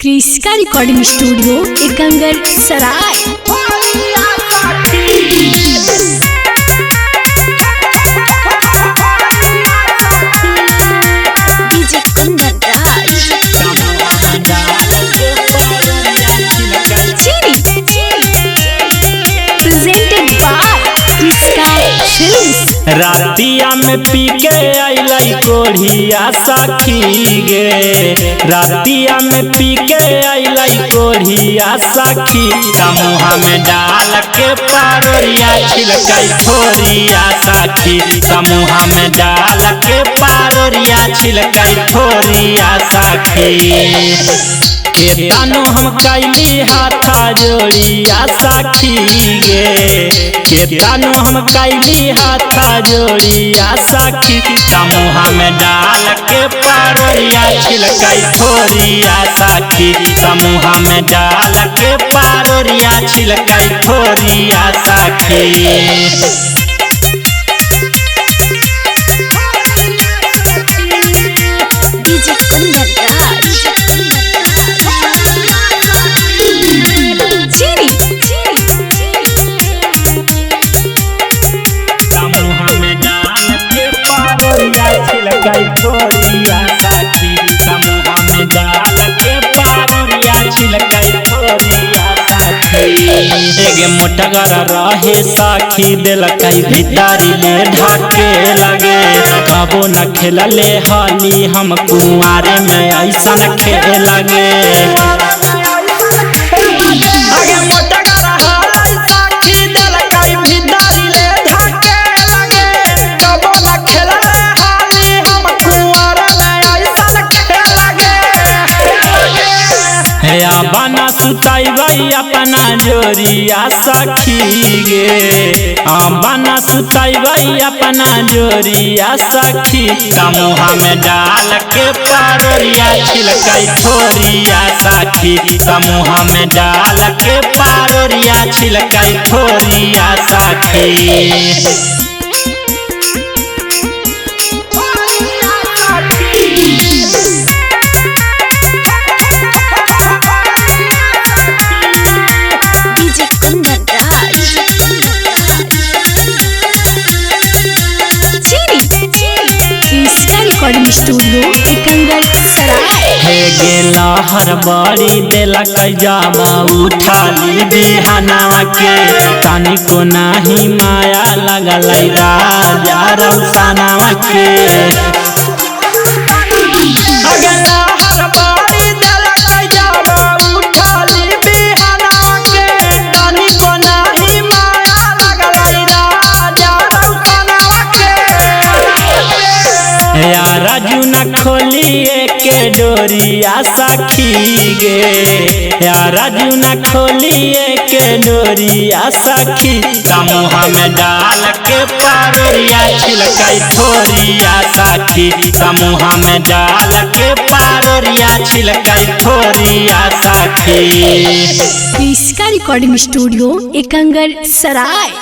क्रिस्का recording studio Ekangar Sarai. DJ Kundan Raj presented by Kriska films. रातिया में पी के अइलै कोढ़िया सखी गे, रातिया में पी के अइलै कोढ़िया सखी, समूह में डाल के पारोरिया छिलकै थोरिया सखी, समूह में डाल के पारोरिया छिलकै थोरिया सखी। केतनो हम कैली हाथा जोड़िया सखी गे, केतनो हम कैली हाथा जोड़िया सखी, समूह में डाल के पारोरिया छिलकै थोरिया सखी, समूह में डाल के पारोरिया छिलकै थोरिया सखी। थोरिया सखी समूह में डाल के पारोरिया छिलकै थोरिया सखी। एगे मोटगर रहे सखी देलकै भीतरी ले ढाके लगे, कबो न खेलले हली हम कुंवारे में ऐसन खेल लगे। बना सुतैबै अपना जोरिया सखी गे, बना सुतैबै अपना जोरिया सखी, समूह में डाल के पारोरिया छिलकै थोरिया सखी, समूह में डाल के पारोरिया छिलकै थोरिया सखी। रिकॉर्डिंग स्टूडियो एकंगर सराय। हे गेला हर बारी देलक जाबा उठाली बिहाना के, तनिको नाही माया लगलै राजा रौसाना के। राजू न खोलिए के डोरिया सखी गे, राजू न खोलिए के डोरिया सखी, समूह में डाल के पारोरिया छिलकै थोरिया सखी, समूह में डाल के पारोरिया छिलकै थोरिया सखी। क्रिस्का रिकॉर्डिंग स्टूडियो एकंगर सराय।